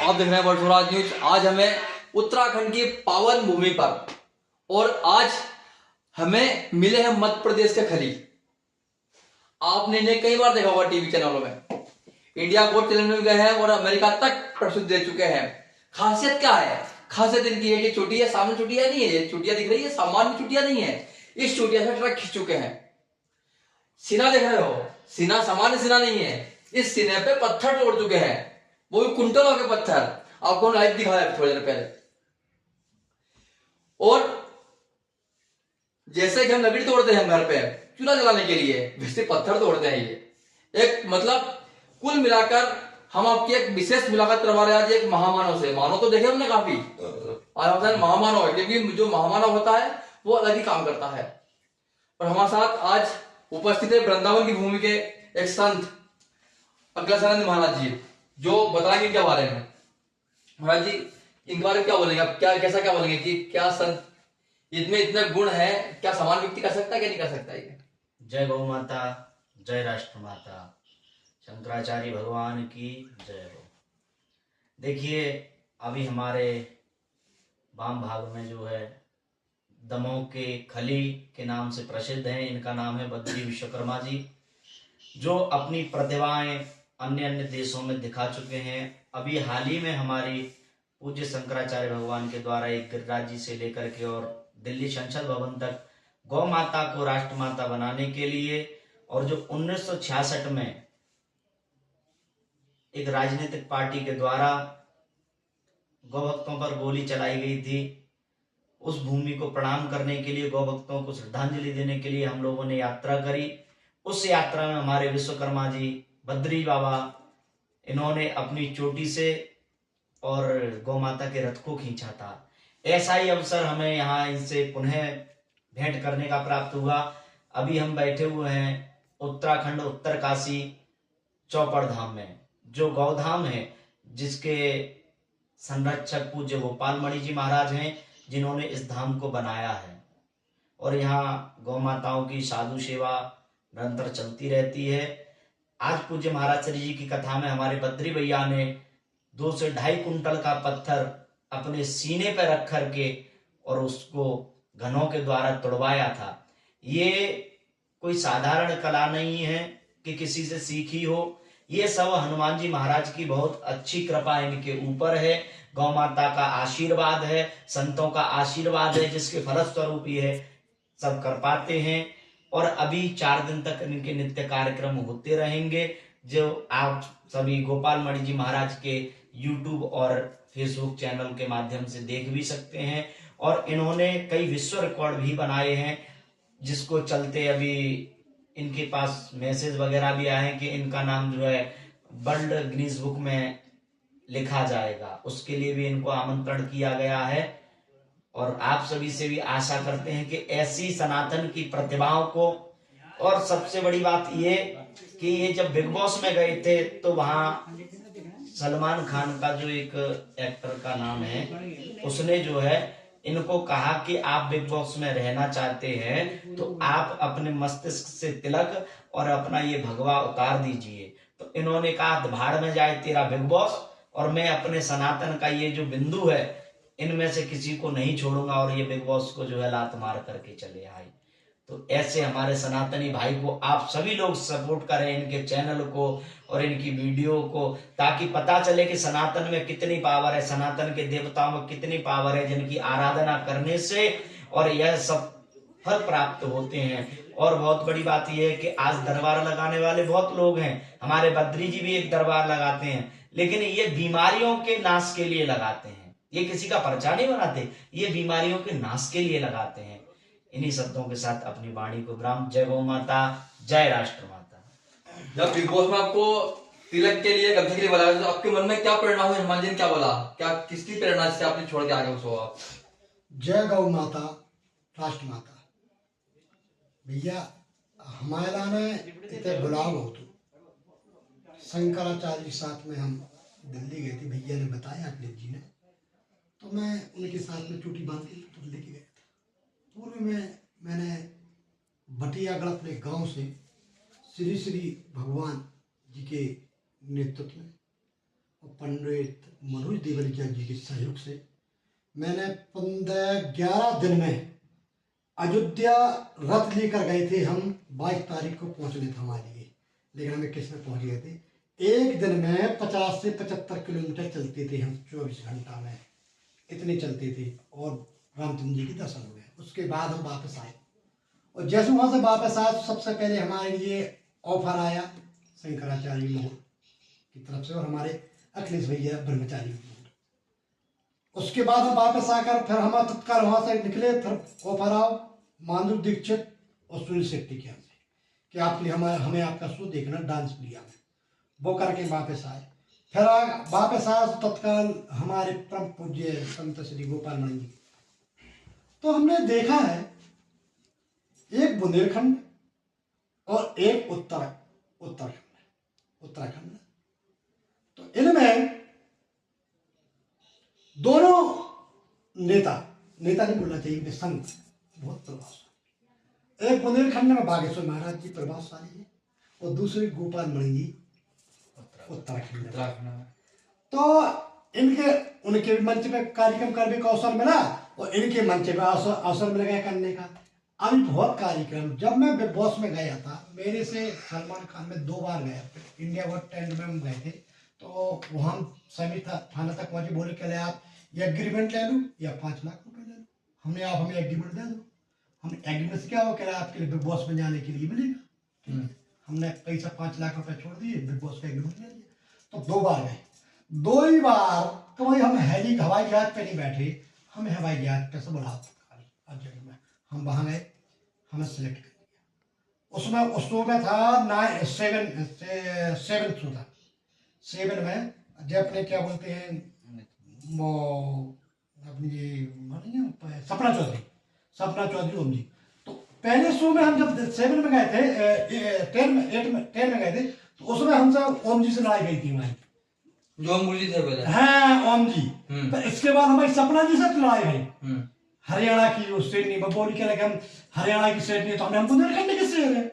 आप देख रहे हैं वर्ल्ड स्वराज न्यूज। आज हमें उत्तराखंड की पावन भूमि पर और आज हमें मिले हैं मध्य प्रदेश के खली। आपने इन्हें कई बार देखा होगा टीवी चैनलों में, इंडिया को चैनल में गए हैं और अमेरिका तक प्रस्तुति दे चुके हैं। खासियत क्या है? खासियत इनकी है कि चोटियां सामान्य चोटियां नहीं है, ये चोटियां दिख रही है सामान्य चोटियां नहीं है। इस चोटियां से ट्रक खींच चुके हैं। सीना देख रहे हो, सीना सामान्य सीना नहीं है, इस सीने पे पत्थर तोड़ चुके हैं, वो भी कुंटलों के पत्थर। आपको लाइव दिखाया थोड़ी देर पहले। और जैसे कि हम लकड़ी तोड़ते हैं घर पे चूल्हा जलाने के लिए, वैसे पत्थर तोड़ते हैं ये। एक मतलब कुल मिलाकर हम आपकी एक विशेष मुलाकात करवा रहे हैं आज एक महामानव से। मानव तो देखे हमने काफी, आज महामानव है, क्योंकि जो महामानव होता है वो अलग ही काम करता है। और हमारे साथ आज उपस्थित है वृंदावन की भूमि के एक संत अग्रसेनानंद महाराज जी, जो बताएंगे इनके बारे में। महाराज जी, इनके बारे में क्या बोलेंगे आप? क्या बोलेंगे कि क्या संत इनमें इतने गुण है, क्या सामान्य व्यक्ति कर सकता है क्या नहीं कर सकता? ये जय गौ माता, जय राष्ट्र माता, शंकराचार्य भगवान की जय हो। देखिए, अभी हमारे वाम भाग में जो है दमोह के खली के नाम से प्रसिद्ध हैं, इनका नाम है बद्री विश्वकर्मा जी, जो अपनी प्रतिभाएं अन्य अन्य देशों में दिखा चुके हैं। अभी हाल ही में हमारी पूज्य शंकराचार्य भगवान के द्वारा एक गिरिराज जी से लेकर के और दिल्ली संसद भवन तक गौ माता को राष्ट्र माता बनाने के लिए, और जो 1966 में एक राजनीतिक पार्टी के द्वारा गौ भक्तों पर गोली चलाई गई थी, उस भूमि को प्रणाम करने के लिए, गौ भक्तों को श्रद्धांजलि देने के लिए हम लोगों ने यात्रा करी। उस यात्रा में हमारे विश्वकर्मा जी बद्री बाबा, इन्होंने अपनी चोटी से और गौ माता के रथ को खींचा था। ऐसा ही अवसर हमें यहाँ इनसे पुनः भेंट करने का प्राप्त हुआ। अभी हम बैठे हुए हैं उत्तराखंड उत्तरकाशी चौपड़ धाम में, जो गौधाम है, जिसके संरक्षक पूज्य गोपाल मणि जी महाराज हैं, जिन्होंने इस धाम को बनाया है। और यहाँ गौ माताओं की साधु सेवा निरंतर चलती रहती है। आज पूज्य महाराज श्री जी की कथा में हमारे बद्री भैया ने 2 से 2.5 कुंटल का पत्थर अपने सीने पर रख करके और उसको घनों के द्वारा तोड़वाया था। ये कोई साधारण कला नहीं है कि किसी से सीखी हो, ये सब हनुमान जी महाराज की बहुत अच्छी कृपा इनके ऊपर है। गौ माता का आशीर्वाद है, संतों का आशीर्वाद है, जिसके फलस्वरूप ये सब कर पाते हैं। और अभी 4 दिन तक इनके नित्य कार्यक्रम होते रहेंगे, जो आप सभी गोपाल मणि जी महाराज के YouTube और Facebook चैनल के माध्यम से देख भी सकते हैं। और इन्होंने कई विश्व रिकॉर्ड भी बनाए हैं, जिसको चलते अभी इनके पास मैसेज वगैरह भी आए कि इनका नाम जो है वर्ल्ड गिनीज बुक में लिखा जाएगा। उसके लिए भी इनको आमंत्रण किया गया है। और आप सभी से भी आशा करते हैं कि ऐसी सनातन की प्रतिभाओं को, और सबसे बड़ी बात ये कि ये जब बिग बॉस में गए थे तो वहां सलमान खान का जो एक एक्टर का नाम है, उसने जो है इनको कहा कि आप बिग बॉस में रहना चाहते हैं तो आप अपने मस्तिष्क से तिलक और अपना ये भगवा उतार दीजिए। तो इन्होंने कहा भाड़ में जाए तेरा बिग बॉस, और मैं अपने सनातन का ये जो बिंदु है इनमें से किसी को नहीं छोड़ूंगा, और ये बिग बॉस को जो है लात मार करके चले आए। तो ऐसे हमारे सनातनी भाई को आप सभी लोग सपोर्ट करें, इनके चैनल को और इनकी वीडियो को, ताकि पता चले कि सनातन में कितनी पावर है, सनातन के देवताओं में कितनी पावर है, जिनकी आराधना करने से और यह सब फल प्राप्त होते हैं। और बहुत बड़ी बात यह है कि आज दरबार लगाने वाले बहुत लोग हैं, हमारे बद्री जी भी एक दरबार लगाते हैं, लेकिन ये बीमारियों के नाश के लिए लगाते हैं। ये किसी का पर्चा नहीं बनाते, ये बीमारियों के नाश के लिए लगाते हैं। इन्हीं शब्दों के साथ अपनी वाणी को विराम। जय गौ माता, जय राष्ट्र माता। जब बिग बॉस में आपको तिलक के लिए, गमछे के लिए बोला, तो आपके मन में क्या प्रेरणा हुई? हनुमान जी ने क्या बोला? क्या किसकी प्रेरणा से आपने छोड़ के आगे उसको आप? जय गौ माता, राष्ट्र माता। भैया हमारा ने इतने बुलाव हो तो शंकराचार्य के साथ में हम दिल्ली गए थे, भैया ने बताया अखिलेश जी ने, तो मैं उनके साथ में चोटी बांध के तो लेके गया था। पूर्व में मैंने बटियागढ़ अपने गांव से श्री श्री भगवान जी के नेतृत्व में और पंडित मनोज देवरिया जी के सहयोग से मैंने 11 दिन में अयोध्या रथ लेकर गए थे हम। 22 तारीख को पहुंचने था हमारे लिए, लेकिन हमें किस में पहुंच गए थे। एक दिन में 50 से 75 किलोमीटर चलते थे हम 24 घंटा में, इतने चलते थे। और रामचंद्र जी के दर्शन हो गए। उसके बाद हम वापस आए, और जैसे वहां से वापस आए तो सबसे पहले हमारे लिए ऑफर आया शंकराचार्य मोहन की तरफ से और हमारे अखिलेश भैया ब्रह्मचारी। उसके बाद हम वापस आकर फिर हम तत्काल वहां से निकले। फिर ऑफर आओ माधुरी दीक्षित और सुनील शेट्टी के यहाँ से कि आपके हमें आपका शो देखना डांस इंडिया में, वो करके वापस आए। फिर वापस आए तो तत्काल हमारे परम पूज्य संत श्री गोपाल मणि जी। तो हमने देखा है एक बुंदेलखंड और एक उत्तराखंड। तो इनमें दोनों नेता नहीं बोलना चाहिए, इनके संत बहुत प्रभावशाली। एक बुंदेलखंड में बागेश्वर महाराज जी प्रभावशाली है और दूसरे गोपाल मणि जी उत्तराखंड। तो इनके उनके मंच पे कार्यक्रम करने का अवसर मिला और इनके मंच पे अवसर मिल गया करने का। अभी बहुत कार्यक्रम, जब मैं बिग बॉस में गया था, मेरे से सलमान खान में 2 बार गया, इंडिया गॉट टैलेंट में हम गए थे। तो वहाँ सभी थाना तक पहुंचे, बोले कहले आप ये एग्रीमेंट ले लो या 5 लाख रुपए ले लो। हमने आप हमें एग्रीमेंट दे दो। हम एग्रीमेंट से क्या हो, कह रहा आपके लिए बिग बॉस में जाने के लिए मिलेगा। हमने पैसा 5 लाख रुपए छोड़ दिए, बिग बॉस का एग्रीमेंट ले लिया। तो 2 बार गए। 2 ही बार तो भाई हम हवाई जहाज पे नहीं बैठे, हमें हवाई जहाज पे से बुला में हम वहाँ गए, हमें सिलेक्ट कर दिया। उसमें उस शो में था 7 शो था। 7 में जब अपने क्या बोलते हैं वो अपनी सपना चौधरी ओम जी। तो पहले शो में हम जब 7 में गए थे, 10 में गए थे, तो उसमें हमसे ओम जी से लड़ाई गई थी हमारी, जो ओम जी थे पहले। हाँ ओम जी। तो इसके बाद हमारी सपना जी से लड़ाई गई, हरियाणा की वो श्रेणी बबोरी के लगे हम हरियाणा की श्रेणी, तो हमने बुंदेलखंड के शेर है।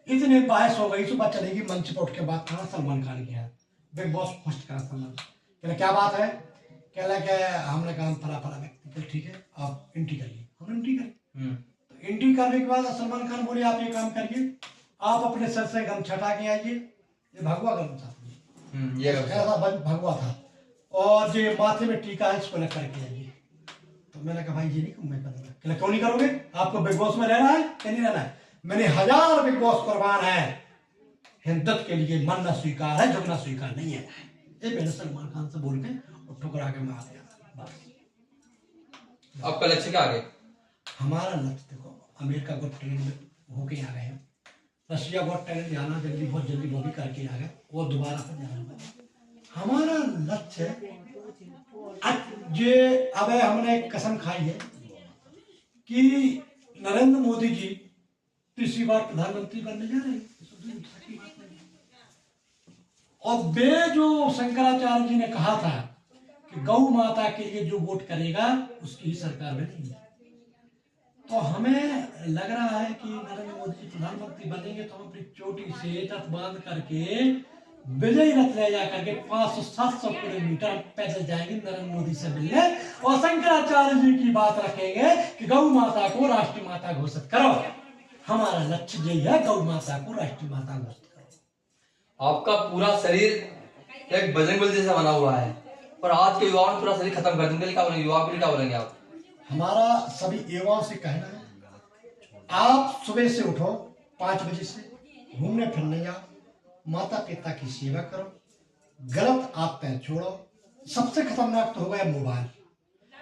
इतने बहस हो गई, सुबह चलेगी मंच पर उठ के बात करना सलमान खान की है, बिग बॉस होस्ट करा सलमान। कहला क्या बात है, कहला क्या हमने कहा फला व्यक्ति, ठीक है आप एंट्री करिए। हमने एंट्री करी। तो एंट्री करने के बाद सलमान खान बोले आप ये काम करिए, आप अपने सर से गमछा हटा के आइए, ये भगवा गमछा ये ऐसा भगवा था, और ये माथे में टीका है, इसको लग करके आइए। तो मैंने कहा भाई ये नहीं मैं करूँगा। कहला क्यों नहीं करोगे, आपको बिग बॉस में रहना है या नहीं रहना है। मैंने 1000 बिग बॉस कुर्बान है, हिंदुत्व के लिए मरना स्वीकार है, झुकना स्वीकार नहीं है। ये मैंने सलमान खान से बोल के और ठुकरा के मैं आ गया। बस आपका लक्ष्य क्या आगे? हमारा लक्ष्य देखो, अमेरिका गॉट टैलेंट होके आ गए, रशिया गॉट टैलेंट जाना जल्दी, बहुत जल्दी वो भी करके आ गए, और दोबारा पर जाना। हमारा लक्ष्य ये अब हमने कसम खाई है कि नरेंद्र मोदी जी तीसरी बार प्रधानमंत्री बनने जा रहे हैं। और वे जो शंकराचार्य जी ने कहा था कि गौ माता के लिए जो वोट करेगा उसकी ही सरकार बनेगी। तो हमें लग रहा है कि नरेंद्र मोदी जी प्रधानमंत्री बनेंगे तो हम अपनी चोटी से रथ बांध करके विजयी रथ ले जा करके 500-700 किलोमीटर पैदल जाएंगे नरेंद्र मोदी से मिलने, और शंकराचार्य जी की बात रखेंगे कि गौ माता को राष्ट्रीय माता घोषित करो। हमारा लक्ष्य यही है, गौ माता को राष्ट्रीय माता घोषित करो। आपका पूरा शरीर एक बजरंगबली जैसा बना हुआ है, और आज के युवाओं ने पूरा शरीर खत्म कर देंगे, क्या बोलेंगे युवा के लिए, क्या बोलेंगे आप? हमारा सभी युवाओं से कहना है, आप सुबह से उठो 5 बजे से, घूमने फिरने जाओ, माता पिता की सेवा करो, गलत आदतें छोड़ो। सबसे खतरनाक तो हो गया मोबाइल।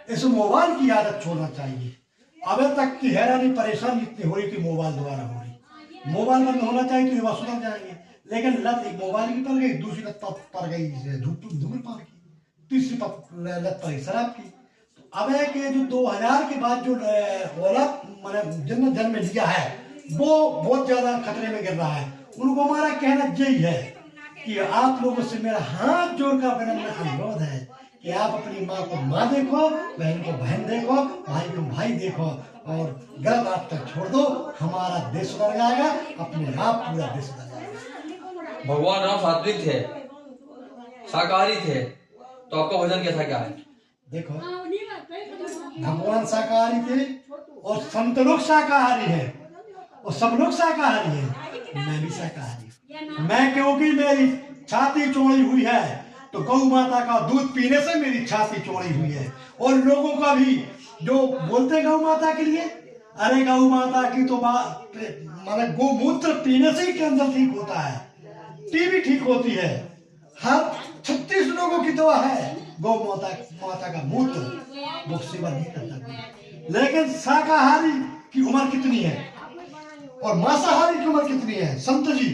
इस मोबाइल की आदत छोड़ना चाहिए। अब तक की हैरानी परेशानी इतनी हो रही थी, मोबाइल द्वारा हो रही। मोबाइल बंद होना चाहिए तो युवा सुधर जाएंगे, लेकिन लत एक मोबाइल की पड़ गई, दूसरी लत पड़ गई धूम्रपान की, तीसरी लत पड़ गई शराब की। तो अब है कि जो 2000 के बाद जो औरत मैंने जन्म लिया है वो बहुत ज्यादा खतरे में गिर रहा है। उनको हमारा कहना यही है कि आप लोगों से मेरा हाथ जोड़कर विनम्र अनुरोध है कि आप अपनी माँ को माँ देखो, बहन को बहन देखो, भाई को भाई देखो, और गलत आदतें छोड़ दो। हमारा देश सुधर जाएगा, अपने आप पूरा देश सुधर जाएगा। भगवान राम सात्विक थे, शाकाहारी थे, तो आपका भोजन कैसा क्या है? देखो, भगवान शाकाहारी थे और संत लोग शाकाहारी है और सब लोग शाकाहारी है। मैं भी शाकाहारी हूं। मैं, क्योंकि मेरी छाती चौड़ी हुई है, तो गौ माता का दूध पीने से मेरी छाती चौड़ी हुई है। और लोगों का भी जो बोलते गौ माता के लिए, अरे गौ माता की तो माने गोमूत्र पीने से ही कैंसर ठीक होता है, टीबी ठीक होती है। हर 36 लोगों की दवा है गौ माता का मूत्र, वो सेवा नहीं करता। लेकिन शाकाहारी की उम्र कितनी है और मांसाहारी की उम्र कितनी है? संत जी,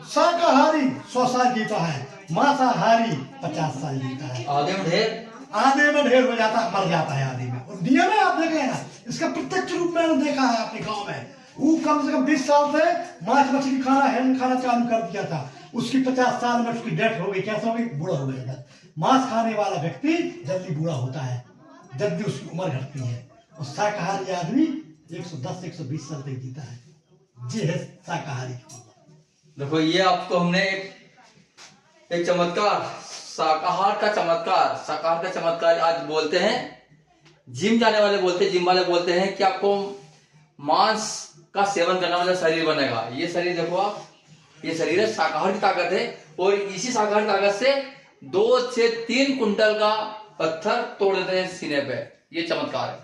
शाकाहारी 100 साल जीता है, मांसाहारी 50 साल जीता है। आधे में ढेर हो जाता, मर जाता है आधे में। और नियम है, आप देख लेना, इसका प्रत्यक्ष रूप में देखा है अपने गांव में। वो कम से कम 20 साल से मांस मछली खाना चालू कर दिया था, उसकी 50 साल में उसकी डेथ हो गई। कैसे हो गई? बूढ़ा हो गया। मांस खाने वाला व्यक्ति जल्दी बूढ़ा होता है, जल्दी उसकी उम्र घटती है। और शाकाहारी आदमी 110-120 साल तक जीता है। ये है शाकाहारी। देखो, ये आपको हमने एक चमत्कार, शाकाहार का चमत्कार आज बोलते हैं। जिम जाने वाले बोलते हैं, जिम वाले बोलते हैं कि आपको मांस का सेवन करना मतलब शरीर बनेगा। ये शरीर देखो आप, ये शरीर है, शाकाहार की ताकत है। और इसी शाकाहार की ताकत से 2 से 3 कुंटल का पत्थर तोड़ देते हैं सीने पे। ये चमत्कार है।